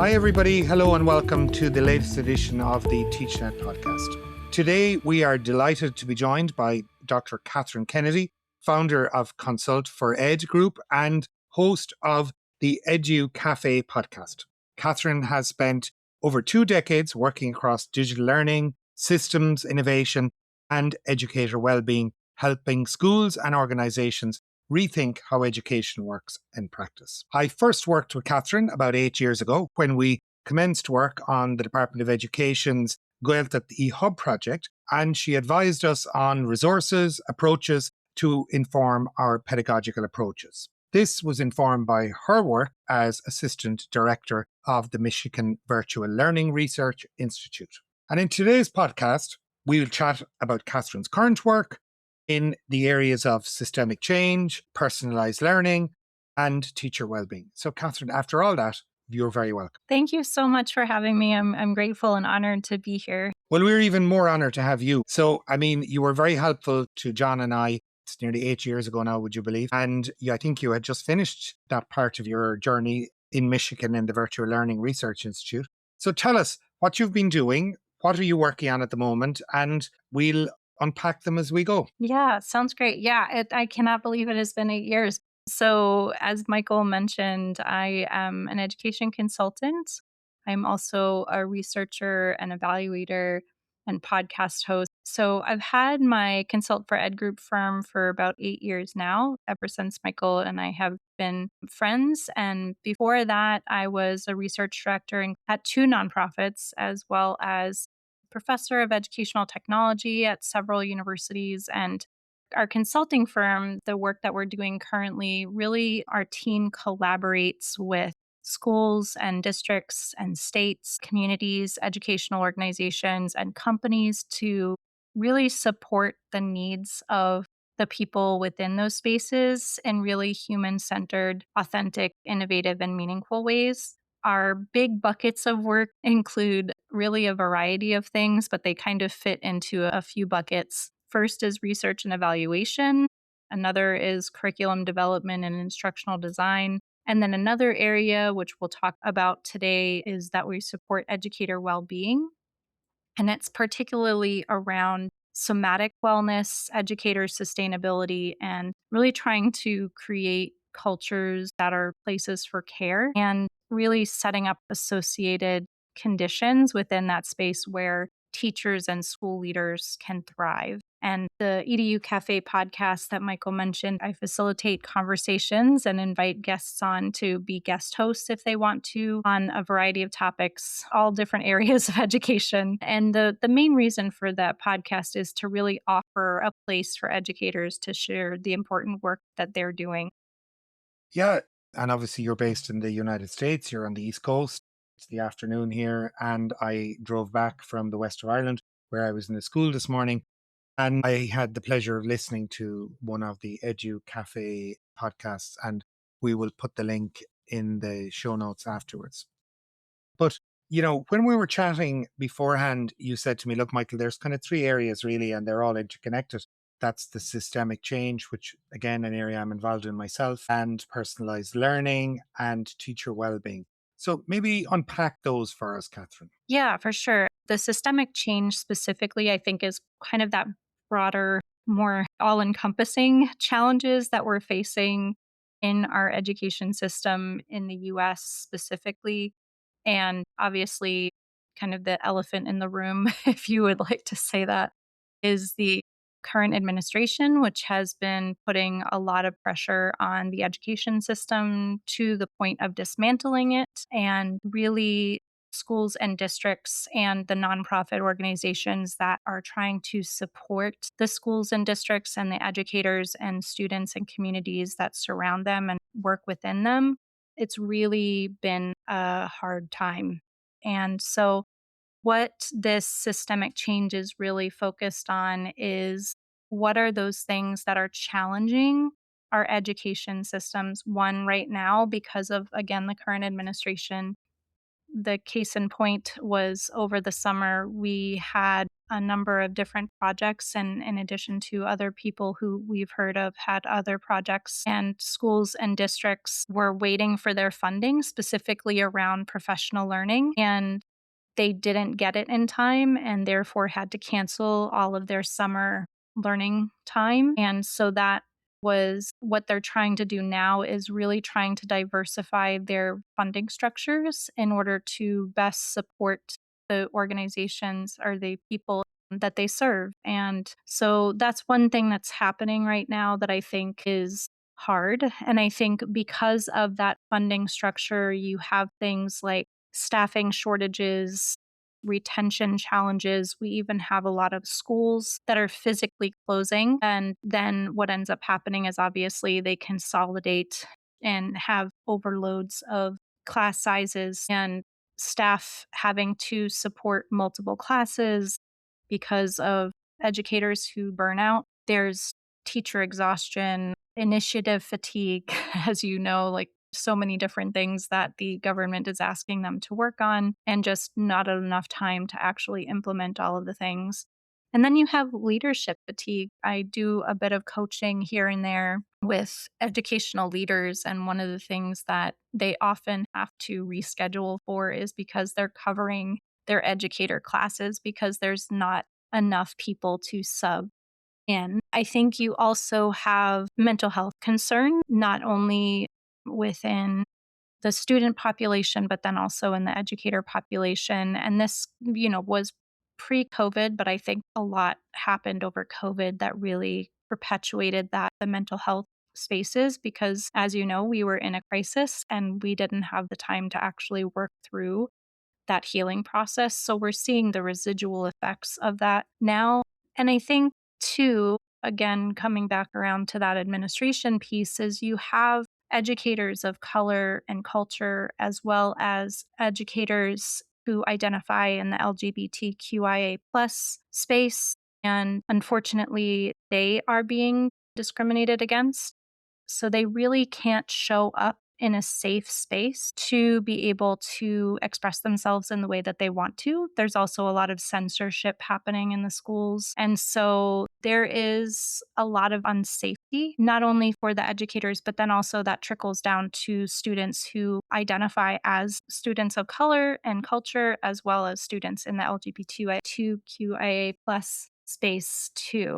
Hi, everybody. Hello, and welcome to the latest edition of the TeachNet podcast. Today, we are delighted to be joined by Dr. Kathryn Kennedy, founder of Consult for Ed Group and host of the Edu Cafe podcast. Kathryn has spent over 2 decades working across digital learning, systems innovation, and educator wellbeing, helping schools and organizations rethink how education works in practice. I first worked with Kathryn about 8 years ago when we commenced work on the Department of Education's Gaeltacht eHub project, and she advised us on resources, approaches to inform our pedagogical approaches. This was informed by her work as Assistant Director of the Michigan Virtual Learning Research Institute. And in today's podcast, we'll chat about Kathryn's current work in the areas of systemic change, personalised learning, and teacher wellbeing. So, Kathryn, after all that, you're very welcome. Thank you so much for having me. I'm grateful and honored to be here. Well, we're even more honoured to have you. So, I mean, you were very helpful to John and I. It's nearly 8 years ago now, would you believe? And I think you had just finished that part of your journey in Michigan in the Virtual Learning Research Institute. So tell us what you've been doing, what are you working on at the moment, and we'll unpack them as we go. Yeah, sounds great. Yeah, I cannot believe it has been 8 years. So, as Michael mentioned, I am an education consultant. I'm also a researcher and evaluator and podcast host. So, I've had my Consult for Ed group firm for about 8 years now, ever since Michael and I have been friends. And before that, I was a research director at two nonprofits, as well as professor of educational technology at several universities. And our consulting firm, the work that we're doing currently, really our team collaborates with schools and districts and states, communities, educational organizations, and companies to really support the needs of the people within those spaces in really human centered, authentic, innovative, and meaningful ways. Our big buckets of work include really a variety of things, but they kind of fit into a few buckets. First is research and evaluation. Another is curriculum development and instructional design. And then another area, which we'll talk about today, is that we support educator well-being. And it's particularly around somatic wellness, educator sustainability, and really trying to create cultures that are places for care and really setting up associated conditions within that space where teachers and school leaders can thrive. And the EDU Cafe podcast that Michael mentioned, I facilitate conversations and invite guests on to be guest hosts if they want to on a variety of topics, all different areas of education. And the main reason for that podcast is to really offer a place for educators to share the important work that they're doing. Yeah. And obviously, you're based in the United States, you're on the East Coast. It's the afternoon here, and I drove back from the west of Ireland where I was in the school this morning. And I had the pleasure of listening to one of the Edu Cafe podcasts, and we will put the link in the show notes afterwards. But, when we were chatting beforehand, you said to me, look, Michael, there's kind of 3 areas really, and they're all interconnected. That's the systemic change, which again, an area I'm involved in myself, and personalized learning and teacher well-being. So maybe unpack those for us, Kathryn. Yeah, for sure. The systemic change specifically, I think, is kind of that broader, more all encompassing challenges that we're facing in our education system in the US specifically. And obviously, kind of the elephant in the room, if you would like to say that, is the current administration, which has been putting a lot of pressure on the education system to the point of dismantling it, and really schools and districts and the nonprofit organizations that are trying to support the schools and districts and the educators and students and communities that surround them and work within them. It's really been a hard time. And so, what this systemic change is really focused on is what are those things that are challenging our education systems? One, right now, because of, again, the current administration, the case in point was over the summer, we had a number of different projects, and in addition to other people who we've heard of had other projects, and schools and districts were waiting for their funding specifically around professional learning. And they didn't get it in time and therefore had to cancel all of their summer learning time. And so that was what they're trying to do now, is really trying to diversify their funding structures in order to best support the organizations or the people that they serve. And so that's one thing that's happening right now that I think is hard. And I think because of that funding structure, you have things like staffing shortages, retention challenges. We even have a lot of schools that are physically closing. And then what ends up happening is obviously they consolidate and have overloads of class sizes and staff having to support multiple classes because of educators who burn out. There's teacher exhaustion, initiative fatigue, as you know, like so many different things that the government is asking them to work on, and just not enough time to actually implement all of the things. And then you have leadership fatigue. I do a bit of coaching here and there with educational leaders. And one of the things that they often have to reschedule for is because they're covering their educator classes because there's not enough people to sub in. I think you also have mental health concern, not only within the student population, but then also in the educator population. And this, was pre COVID, but I think a lot happened over COVID that really perpetuated that, the mental health spaces, because as you know, we were in a crisis and we didn't have the time to actually work through that healing process. So we're seeing the residual effects of that now. And I think, too, again, coming back around to that administration piece, is you have educators of color and culture, as well as educators who identify in the LGBTQIA plus space. And unfortunately, they are being discriminated against. So they really can't show up in a safe space to be able to express themselves in the way that they want to. There's also a lot of censorship happening in the schools. And so there is a lot of unsafety, not only for the educators, but then also that trickles down to students who identify as students of color and culture, as well as students in the LGBTQIA plus space too.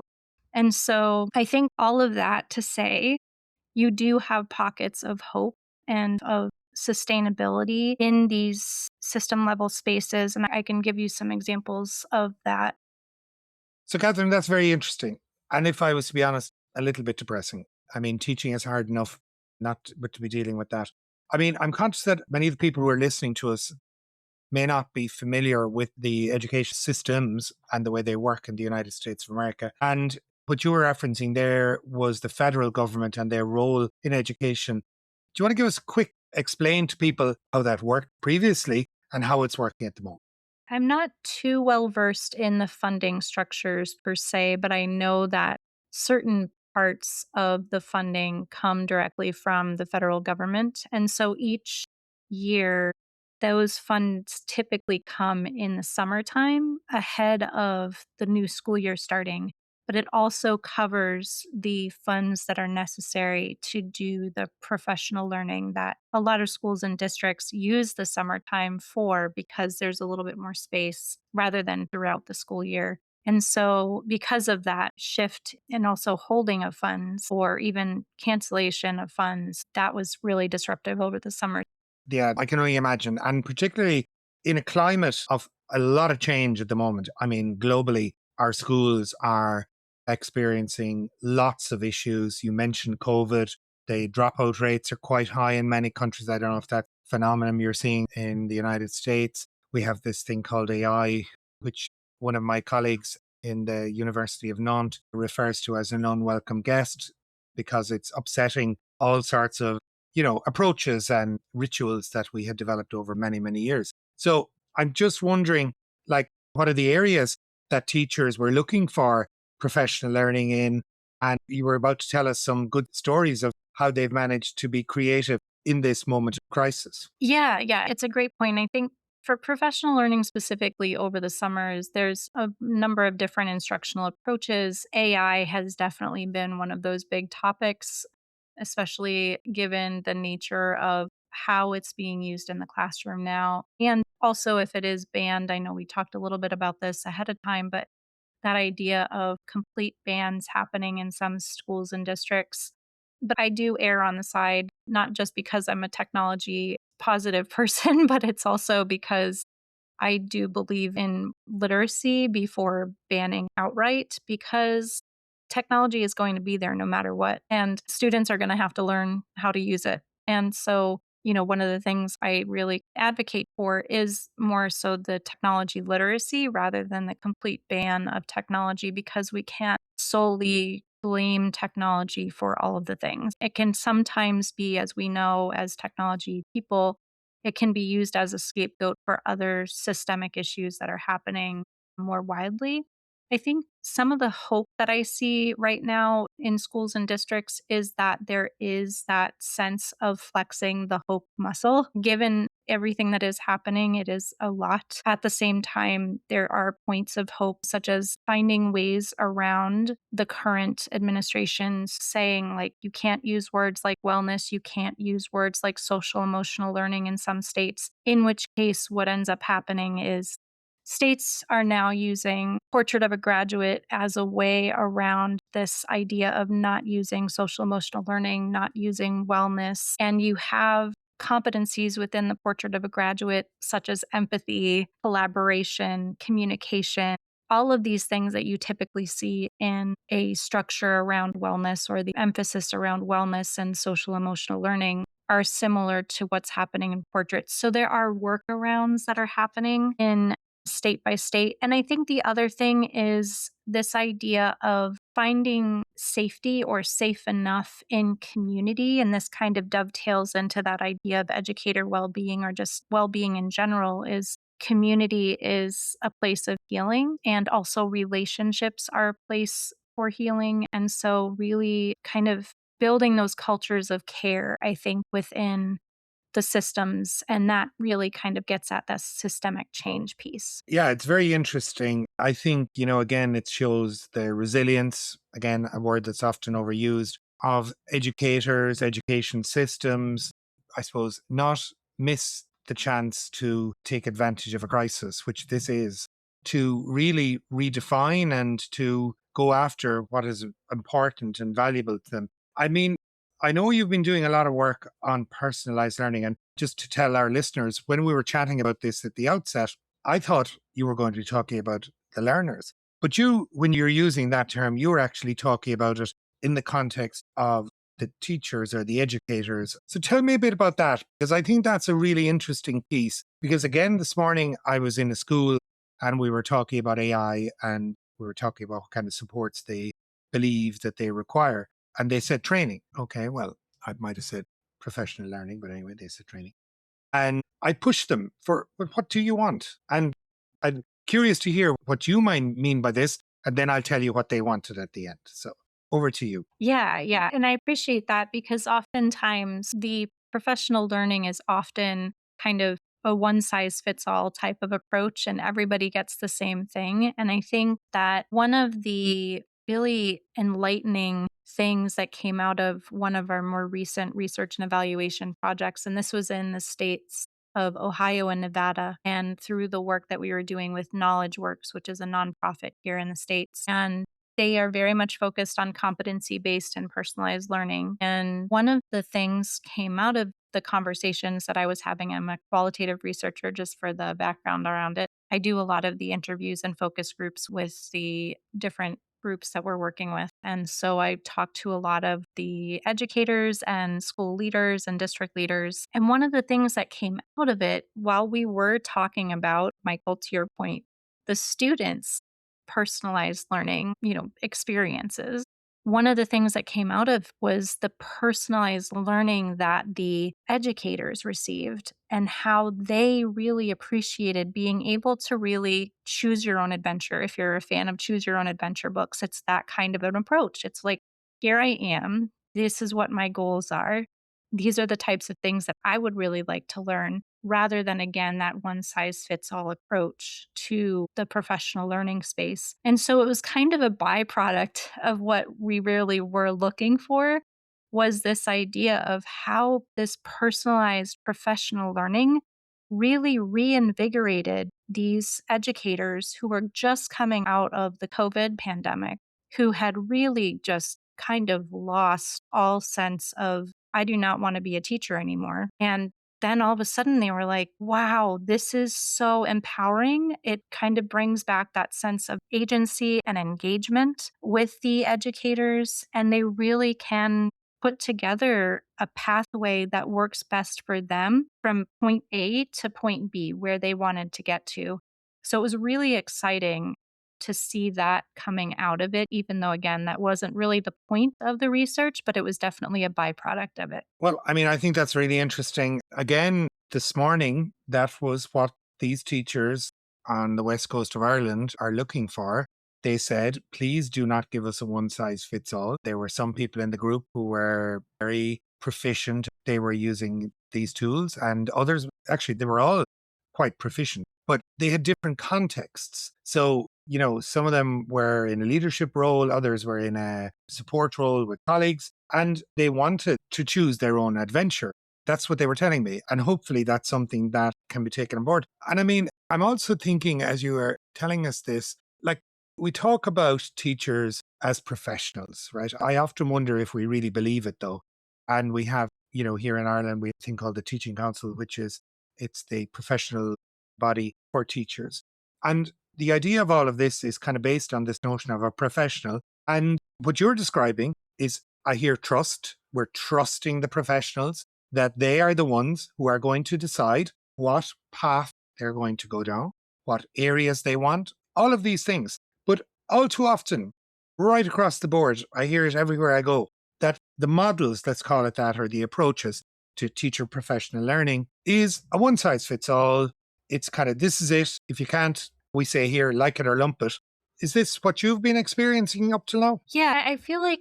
And so I think all of that to say, you do have pockets of hope and of sustainability in these system level spaces. And I can give you some examples of that. So, Catherine, that's very interesting. And if I was to be honest, a little bit depressing. I mean, teaching is hard enough not but to be dealing with that. I mean, I'm conscious that many of the people who are listening to us may not be familiar with the education systems and the way they work in the United States of America. And what you were referencing there was the federal government and their role in education. Do you want to give us a quick explain to people how that worked previously and how it's working at the moment? I'm not too well versed in the funding structures per se, but I know that certain parts of the funding come directly from the federal government. And so each year, those funds typically come in the summertime ahead of the new school year starting. But it also covers the funds that are necessary to do the professional learning that a lot of schools and districts use the summertime for, because there's a little bit more space rather than throughout the school year. And so, because of that shift and also holding of funds or even cancellation of funds, that was really disruptive over the summer. Yeah, I can only imagine. And particularly in a climate of a lot of change at the moment. I mean, globally, our schools are experiencing lots of issues. You mentioned COVID. The dropout rates are quite high in many countries. I don't know if that phenomenon you're seeing in the United States. We have this thing called AI, which one of my colleagues in the University of Nantes refers to as an unwelcome guest because it's upsetting all sorts of approaches and rituals that we had developed over many, many years. So I'm just wondering, like, what are the areas that teachers were looking for professional learning in? And you were about to tell us some good stories of how they've managed to be creative in this moment of crisis. Yeah, it's a great point. I think For professional learning specifically over the summers, there's a number of different instructional approaches. AI has definitely been one of those big topics, especially given the nature of how it's being used in the classroom now. And also, if it is banned, I know we talked a little bit about this ahead of time, but that idea of complete bans happening in some schools and districts. But I do err on the side, not just because I'm a technology positive person, but it's also because I do believe in literacy before banning outright because technology is going to be there no matter what. And students are going to have to learn how to use it. And so, one of the things I really advocate for is more so the technology literacy rather than the complete ban of technology because we can't solely blame technology for all of the things. It can sometimes be, as we know, as technology people, it can be used as a scapegoat for other systemic issues that are happening more widely. I think some of the hope that I see right now in schools and districts is that there is that sense of flexing the hope muscle. Given everything that is happening, it is a lot. At the same time, there are points of hope, such as finding ways around the current administration's saying, like, you can't use words like wellness, you can't use words like social emotional learning in some states, in which case, what ends up happening is states are now using portrait of a graduate as a way around this idea of not using social emotional learning, not using wellness. And you have competencies within the portrait of a graduate, such as empathy, collaboration, communication, all of these things that you typically see in a structure around wellness or the emphasis around wellness and social emotional learning are similar to what's happening in portraits. So there are workarounds that are happening in state by state. And I think the other thing is this idea of finding safety or safe enough in community. And this kind of dovetails into that idea of educator well-being or just well-being in general is community is a place of healing and also relationships are a place for healing. And so really kind of building those cultures of care, I think, within the systems. And that really kind of gets at that systemic change piece. Yeah, it's very interesting. I think, again, it shows the resilience, again, a word that's often overused, of educators, education systems, I suppose, not miss the chance to take advantage of a crisis, which this is, to really redefine and to go after what is important and valuable to them. I mean, I know you've been doing a lot of work on personalized learning. And just to tell our listeners, when we were chatting about this at the outset, I thought you were going to be talking about the learners. But you, when you're using that term, you were actually talking about it in the context of the teachers or the educators. So tell me a bit about that, because I think that's a really interesting piece. Because again, this morning I was in a school and we were talking about AI and we were talking about what kind of supports they believe that they require. And they said training. Okay, well, I might have said professional learning, but anyway, they said training. And I pushed them for, well, what do you want? And I'm curious to hear what you might mean by this. And then I'll tell you what they wanted at the end. So over to you. Yeah, yeah. And I appreciate that because oftentimes the professional learning is often kind of a one size fits all type of approach and everybody gets the same thing. And I think that one of the really enlightening things that came out of one of our more recent research and evaluation projects, and this was in the states of Ohio and Nevada, and through the work that we were doing with Knowledge Works, which is a nonprofit here in the States. And they are very much focused on competency based and personalized learning. And one of the things came out of the conversations that I was having. I'm a qualitative researcher, just for the background around it. I do a lot of the interviews and focus groups with the different groups that we're working with. And so I talked to a lot of the educators and school leaders and district leaders. And one of the things that came out of it while we were talking about, Michael, to your point, the students personalized learning, experiences. One of the things that came out of was the personalized learning that the educators received and how they really appreciated being able to really choose your own adventure. If you're a fan of choose your own adventure books, it's that kind of an approach. It's like, here I am. This is what my goals are. These are the types of things that I would really like to learn. rather than, again, that one size fits all approach to the professional learning space. And so it was kind of a byproduct of what we really were looking for, was this idea of how this personalized professional learning really reinvigorated these educators who were just coming out of the COVID pandemic, who had really just kind of lost all sense of, I do not want to be a teacher anymore. And then all of a sudden they were like, wow, this is so empowering. It kind of brings back that sense of agency and engagement with the educators. And they really can put together a pathway that works best for them from point A to point B, where they wanted to get to. So it was really exciting to see that coming out of it, even though, again, that wasn't really the point of the research, but it was definitely a byproduct of it. Well, I mean, I think that's really interesting. Again, this morning, that was what these teachers on the west coast of Ireland are looking for. They said, please do not give us a one size fits all. There were some people in the group who were very proficient. They were using these tools, and others, actually, they were all quite proficient, but they had different contexts. So, some of them were in a leadership role, others were in a support role with colleagues, and they wanted to choose their own adventure. That's what they were telling me. And hopefully that's something that can be taken on board. And I mean, I'm also thinking, as you were telling us this, like, we talk about teachers as professionals, right? I often wonder if we really believe it, though. And we have, here in Ireland, we have a thing called the Teaching Council, which is, it's the professional body for teachers. And the idea of all of this is kind of based on this notion of a professional. And what you're describing is, I hear trust. We're trusting the professionals, that they are the ones who are going to decide what path they're going to go down, what areas they want, all of these things. But all too often, right across the board, I hear it everywhere I go, that the models, let's call it that, or the approaches to teacher professional learning is a one size fits all. It's kind of, this is it. If you can't, we say here, like it or lump it. Is this what you've been experiencing up till now? Yeah, I feel like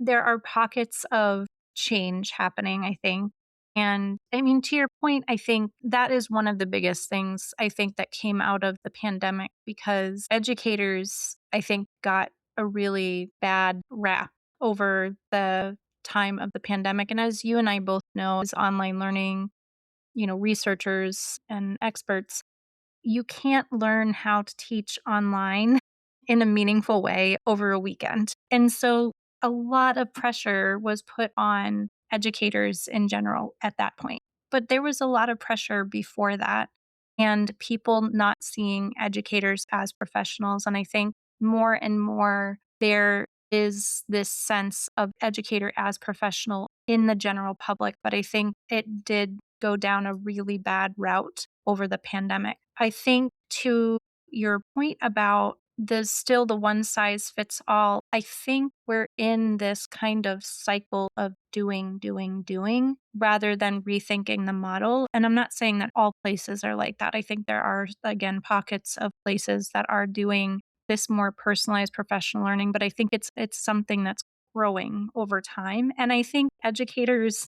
there are pockets of change happening, I think. And I mean, to your point, I think that is one of the biggest things I think that came out of the pandemic, because educators, I think, got a really bad rap over the time of the pandemic. And as you and I both know, as online learning, researchers and experts, you can't learn how to teach online in a meaningful way over a weekend. And so a lot of pressure was put on educators in general at that point. But there was a lot of pressure before that, and people not seeing educators as professionals. And I think more and more there is this sense of educator as professional in the general public. But I think it did go down a really bad route over the pandemic. I think, to your point about the one size fits all, I think we're in this kind of cycle of doing rather than rethinking the model. And I'm not saying that all places are like that. I think there are, again, pockets of places that are doing this more personalized professional learning, but I think it's something that's growing over time. And I think educators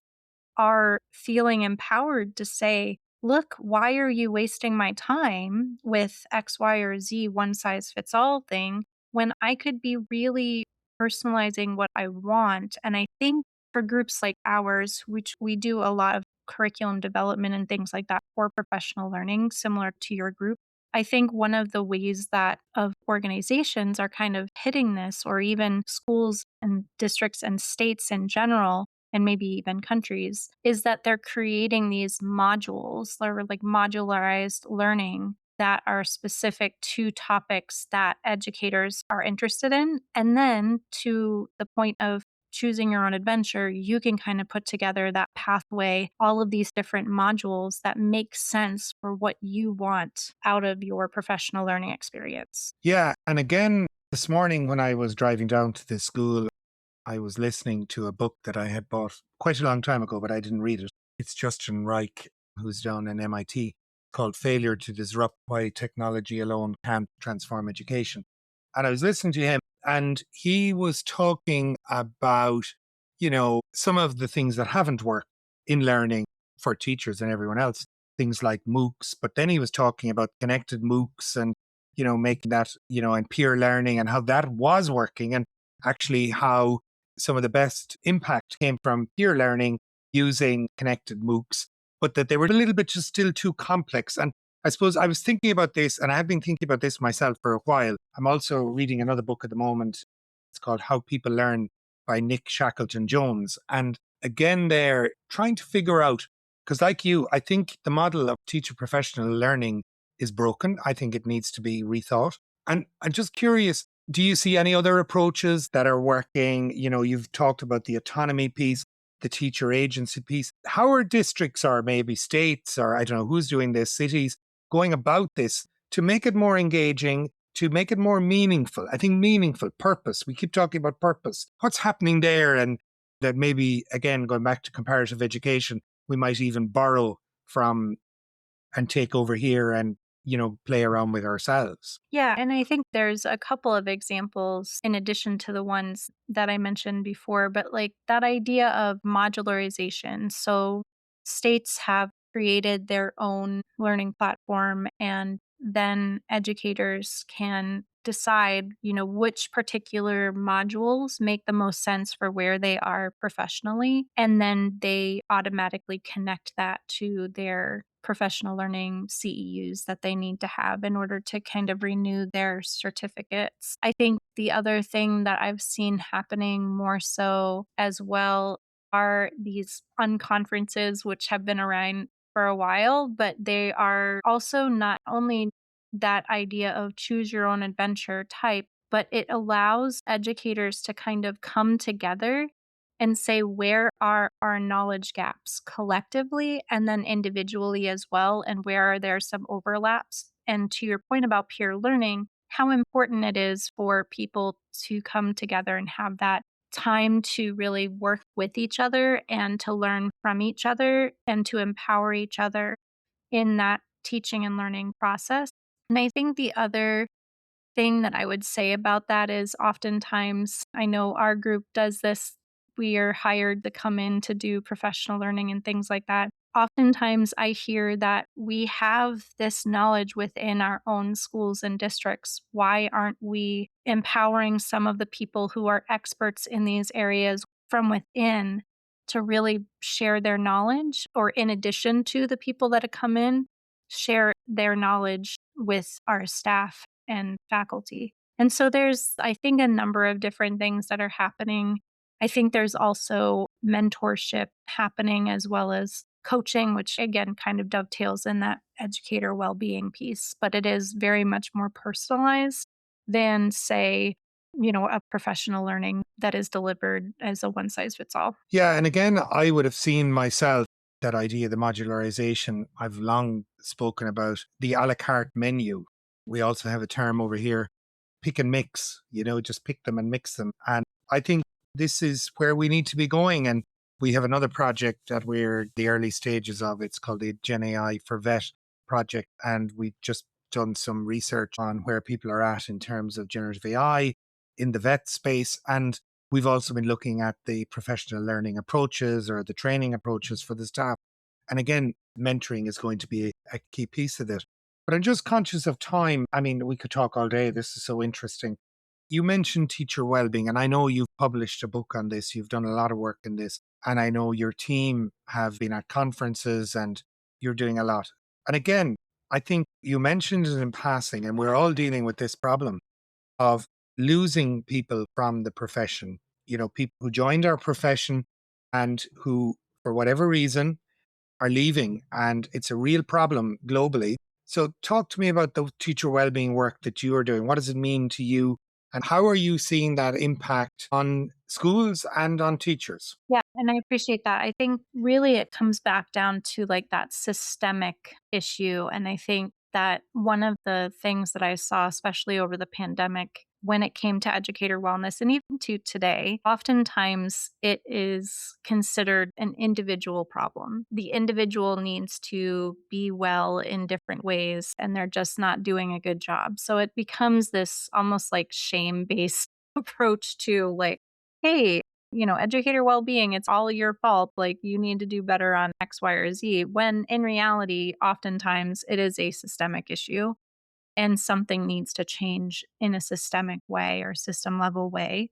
are feeling empowered to say, look, why are you wasting my time with X, Y, or Z one size fits all thing when I could be really personalizing what I want? And I think for groups like ours, which we do a lot of curriculum development and things like that for professional learning, similar to your group, I think one of the ways that of organizations are kind of hitting this, or even schools and districts and states in general, and maybe even countries, is that they're creating these modules, or like modularized learning, that are specific to topics that educators are interested in. And then, to the point of choosing your own adventure, you can kind of put together that pathway, all of these different modules that make sense for what you want out of your professional learning experience. Yeah. And again, this morning when I was driving down to the school, I was listening to a book that I had bought quite a long time ago, but I didn't read it. It's Justin Reich, who's down in MIT, called Failure to Disrupt: Why Technology Alone Can't Transform Education. And I was listening to him, and he was talking about, some of the things that haven't worked in learning for teachers and everyone else. things like MOOCs, but then he was talking about connected MOOCs and, making that, and peer learning and how that was working, and actually how some of the best impact came from peer learning using connected MOOCs, but that they were a little bit just still too complex. And I suppose I was thinking about this, and I've been thinking about this myself for a while. I'm also reading another book at the moment. It's called How People Learn by Nick Shackleton Jones. And again, they're trying to figure out, because like you, I think the model of teacher professional learning is broken. I think it needs to be rethought. And I'm just curious, do you see any other approaches that are working? You've talked about the autonomy piece, the teacher agency piece. How are districts or maybe states, or I don't know who's doing this, cities, going about this to make it more engaging, to make it more meaningful? I think meaningful, purpose. We keep talking about purpose. What's happening there? And that maybe, again, going back to comparative education, we might even borrow from and take over here and, play around with ourselves. Yeah, and I think there's a couple of examples in addition to the ones that I mentioned before, but like that idea of modularization. So states have created their own learning platform, and then educators can decide, which particular modules make the most sense for where they are professionally, and then they automatically connect that to their professional learning CEUs that they need to have in order to kind of renew their certificates. I think the other thing that I've seen happening more so as well are these unconferences, which have been around for a while, but they are also not only that idea of choose your own adventure type, but it allows educators to kind of come together and say, where are our knowledge gaps collectively and then individually as well? And where are there some overlaps? And to your point about peer learning, how important it is for people to come together and have that time to really work with each other and to learn from each other and to empower each other in that teaching and learning process. And I think the other thing that I would say about that is oftentimes, I know our group does this. We are hired to come in to do professional learning and things like that. Oftentimes, I hear that we have this knowledge within our own schools and districts. Why aren't we empowering some of the people who are experts in these areas from within to really share their knowledge, or in addition to the people that have come in, share their knowledge with our staff and faculty? And so there's, I think, a number of different things that are happening. I think there's also mentorship happening as well as coaching, which again kind of dovetails in that educator well-being piece, but it is very much more personalized than, say, a professional learning that is delivered as a one size fits all. Yeah. And again, I would have seen myself that idea, the modularization. I've long spoken about the a la carte menu. We also have a term over here, pick and mix, just pick them and mix them. And I think this is where we need to be going. And we have another project that we're the early stages of. It's called the Gen AI for Vet project. And we've just done some research on where people are at in terms of generative AI in the vet space. And we've also been looking at the professional learning approaches or the training approaches for the staff. And again, mentoring is going to be a key piece of it. But I'm just conscious of time. I mean, we could talk all day. This is so interesting. You mentioned teacher well-being, and I know you've published a book on this. You've done a lot of work in this. And I know your team have been at conferences and you're doing a lot. And again, I think you mentioned it in passing, and we're all dealing with this problem of losing people from the profession, people who joined our profession and who, for whatever reason, are leaving. And it's a real problem globally. So talk to me about the teacher wellbeing work that you are doing. What does it mean to you? And how are you seeing that impact on schools and on teachers? Yeah, and I appreciate that. I think really it comes back down to like that systemic issue. And I think that one of the things that I saw, especially over the pandemic, when it came to educator wellness and even to today, oftentimes it is considered an individual problem. The individual needs to be well in different ways, and they're just not doing a good job. So it becomes this almost like shame based approach to like, hey, educator well-being, it's all your fault. Like, you need to do better on X, Y, or Z. When in reality, oftentimes it is a systemic issue and something needs to change in a systemic way or system level way.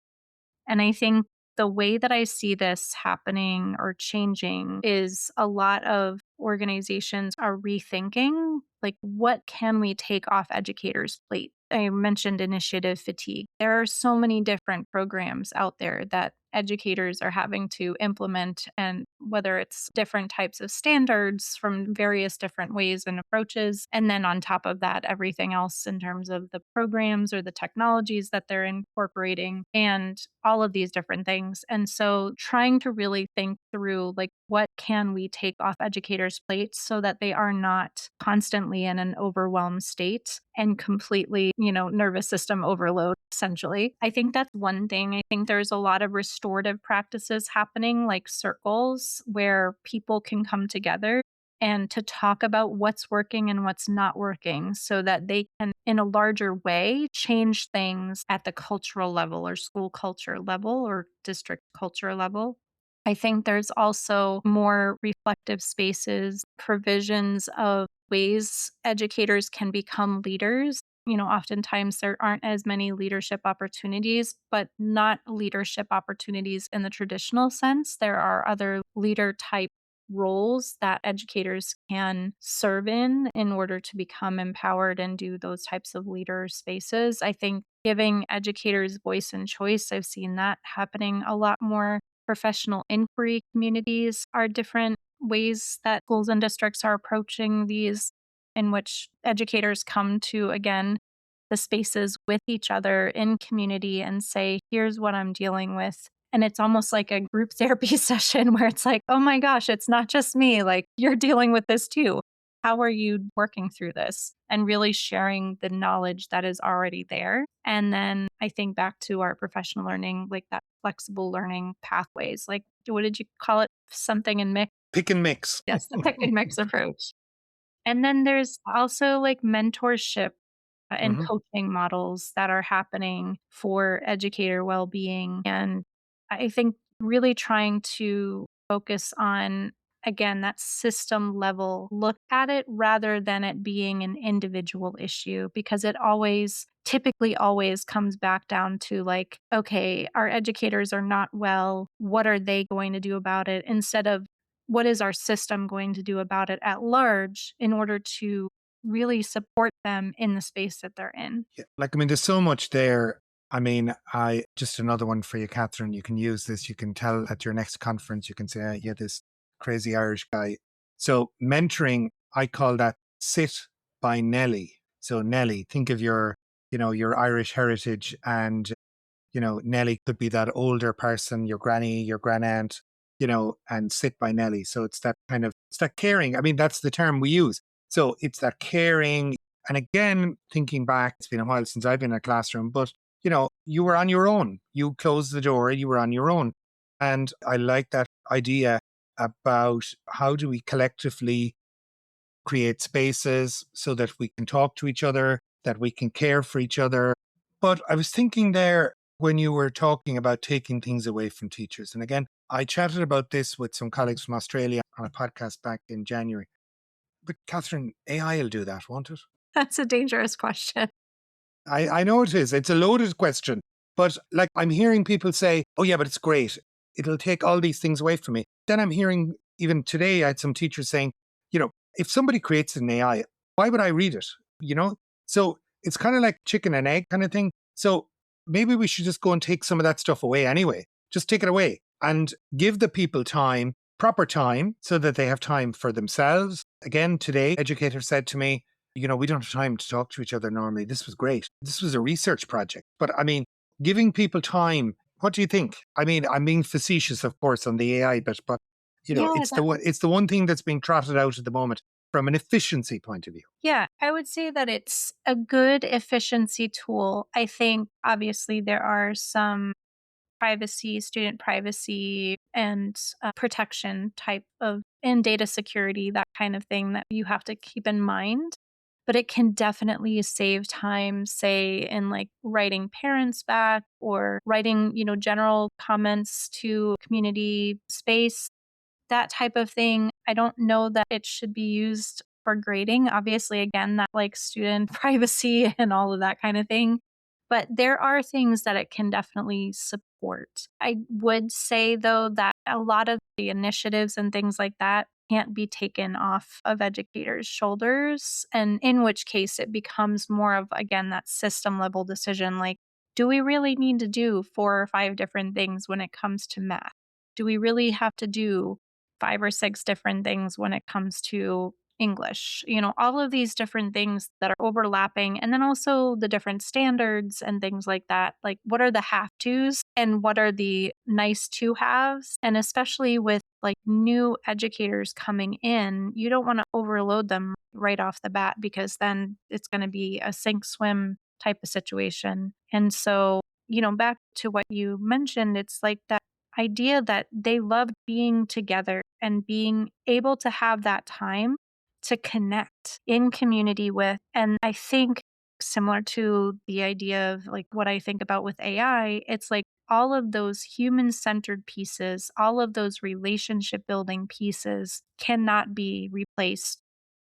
And I think the way that I see this happening or changing is a lot of organizations are rethinking, like, what can we take off educators' plate? I mentioned initiative fatigue. There are so many different programs out there that educators are having to implement, and whether it's different types of standards from various different ways and approaches. And then on top of that, everything else in terms of the programs or the technologies that they're incorporating and all of these different things. And so trying to really think through, like, what can we take off educators' plates so that they are not constantly in an overwhelmed state and completely, nervous system overload, essentially. I think that's one thing. I think there's a lot of restorative practices happening, like circles, where people can come together and to talk about what's working and what's not working so that they can, in a larger way, change things at the cultural level or school culture level or district culture level. I think there's also more reflective spaces, provisions of ways educators can become leaders. Oftentimes there aren't as many leadership opportunities, but not leadership opportunities in the traditional sense. There are other leader type roles that educators can serve in order to become empowered and do those types of leader spaces. I think giving educators voice and choice, I've seen that happening a lot more. Professional inquiry communities are different ways that schools and districts are approaching these, in which educators come to, again, the spaces with each other in community and say, here's what I'm dealing with. And it's almost like a group therapy session where it's like, oh my gosh, it's not just me. Like, you're dealing with this too. How are you working through this? And really sharing the knowledge that is already there. And then I think back to our professional learning, like that flexible learning pathways. Like, what did you call it? Something in mix? Pick and mix. Yes, the pick and mix approach. And then there's also like mentorship and Hmm. coaching models that are happening for educator well-being. And I think really trying to focus on, again, that system level look at it rather than it being an individual issue, because it always typically always comes back down to, like, okay, our educators are not well. What are they going to do about it? Instead of what is our system going to do about it at large in order to really support them in the space that they're in. Yeah. Like, I mean, there's so much there. I mean, I just another one for you, Catherine. You can use this. You can tell at your next conference, you can say, yeah, this crazy Irish guy. So mentoring, I call that sit by Nelly. So Nelly, think of your Irish heritage, and Nelly could be that older person, your granny, your grandaunt, and sit by Nelly. So it's that caring. I mean, that's the term we use. So it's that caring. And again, thinking back, it's been a while since I've been in a classroom, but you were on your own. You closed the door, you were on your own. And I like that idea about how do we collectively create spaces so that we can talk to each other, that we can care for each other. But I was thinking there when you were talking about taking things away from teachers. And again, I chatted about this with some colleagues from Australia on a podcast back in January. But Catherine, AI will do that, won't it? That's a dangerous question. I know it is. It's a loaded question. But like, I'm hearing people say, oh, yeah, but it's great. It'll take all these things away from me. Then I'm hearing, even today, I had some teachers saying, if somebody creates an AI, why would I read it? You know? So it's kind of like chicken and egg kind of thing. So maybe we should just go and take some of that stuff away anyway. Just take it away and give the people time, proper time, so that they have time for themselves. Again, today, educator said to me, we don't have time to talk to each other normally. This was great. This was a research project. But I mean, giving people time, what do you think? I mean, I'm being facetious, of course, on the AI bit, but Yeah, it's the one thing that's being trotted out at the moment from an efficiency point of view. yeah, I would say that it's a good efficiency tool. I think obviously there are some privacy, student privacy, and protection type of and data security, that kind of thing that you have to keep in mind. but it can definitely save time, say, in like writing parents back or writing, general comments to community space, that type of thing. I don't know that it should be used for grading. Obviously, again, that like student privacy and all of that kind of thing. But there are things that it can definitely support. I would say, though, that a lot of the initiatives and things like that can't be taken off of educators' shoulders. And in which case, it becomes more of, again, that system level decision like, do we really need to do 4 or 5 different things when it comes to math? Do we really have to do 5 or 6 different things when it comes to English? All of these different things that are overlapping, and then also the different standards and things like that. Like, what are the have tos and what are the nice to haves? And especially with like new educators coming in, you don't want to overload them right off the bat because then it's going to be a sink swim type of situation. And so, back to what you mentioned, it's like that idea that they loved being together and being able to have that time to connect in community with. And I think similar to the idea of like what I think about with AI, it's like all of those human centered pieces, all of those relationship building pieces cannot be replaced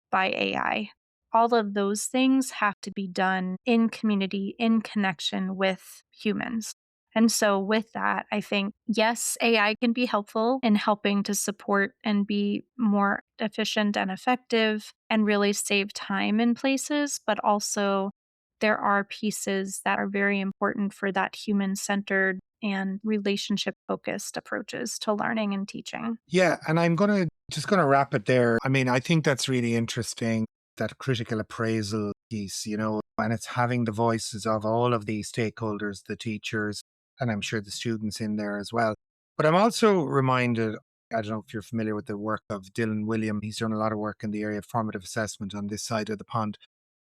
by AI. All of those things have to be done in community, in connection with humans. And so, with that, I think, yes, AI can be helpful in helping to support and be more efficient and effective and really save time in places, but also there are pieces that are very important for that human centered and relationship focused approaches to learning and teaching. Yeah, and I'm just gonna wrap it there. I mean, I think that's really interesting, that critical appraisal piece, and it's having the voices of all of the stakeholders, the teachers, and I'm sure the students in there as well. But I'm also reminded, I don't know if you're familiar with the work of Dylan William. He's done a lot of work in the area of formative assessment on this side of the pond.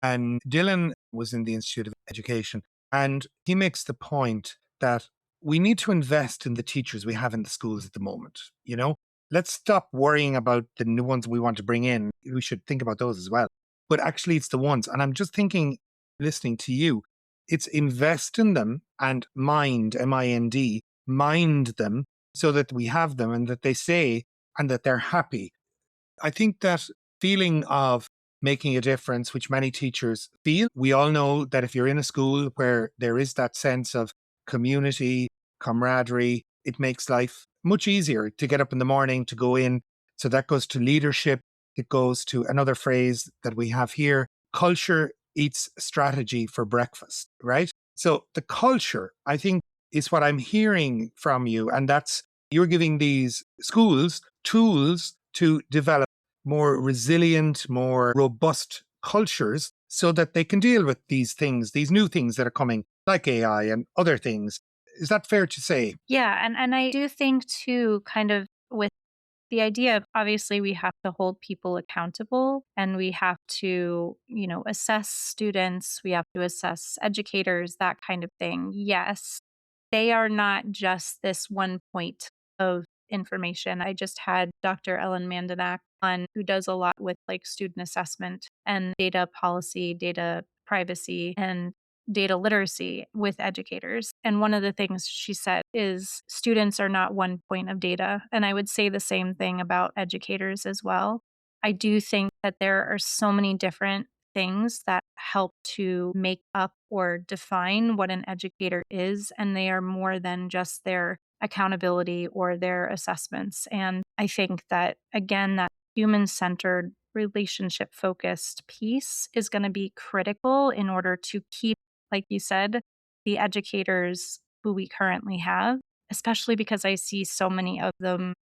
And Dylan was in the Institute of Education, and he makes the point that we need to invest in the teachers we have in the schools at the moment. Let's stop worrying about the new ones we want to bring in. We should think about those as well. But actually, it's the ones. And I'm just thinking, listening to you, it's invest in them and mind, MIND, mind them so that we have them and that they say and that they're happy. I think that feeling of making a difference, which many teachers feel, we all know that if you're in a school where there is that sense of community, camaraderie, it makes life much easier to get up in the morning, to go in. So that goes to leadership. It goes to another phrase that we have here: culture eats strategy for breakfast, right? So the culture, I think, is what I'm hearing from you. And that's, you're giving these schools tools to develop more resilient, more robust cultures so that they can deal with these things, these new things that are coming, like AI and other things. Is that fair to say? Yeah, and I do think too, kind of with the idea of obviously we have to hold people accountable and we have to, assess students, we have to assess educators, that kind of thing. Yes, they are not just this one point of information. I just had Dr. Ellen Mandanak on, who does a lot with like student assessment and data policy, data privacy, and data literacy with educators. And one of the things she said is students are not one point of data. And I would say the same thing about educators as well. I do think that there are so many different things that help to make up or define what an educator is, and they are more than just their accountability or their assessments. And I think that, again, that human centered, relationship focused piece is going to be critical in order to keep, like you said, the educators who we currently have, especially because I see so many of them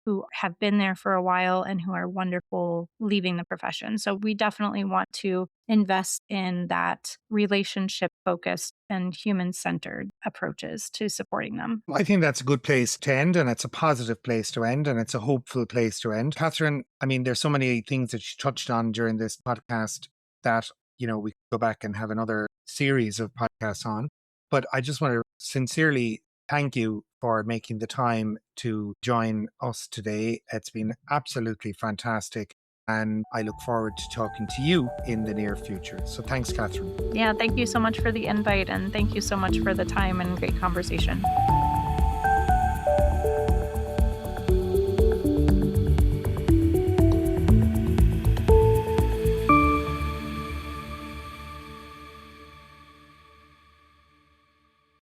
who have been there for a while and who are wonderful leaving the profession. So we definitely want to invest in that relationship focused and human centered approaches to supporting them. I think that's a good place to end, and it's a positive place to end, and it's a hopeful place to end. Kathryn, I mean, there's so many things that you touched on during this podcast that, we could go back and have another series of podcasts on. But I just want to sincerely thank you for making the time to join us today. It's been absolutely fantastic. And I look forward to talking to you in the near future. So thanks, Kathryn. Yeah, thank you so much for the invite, and thank you so much for the time and great conversation.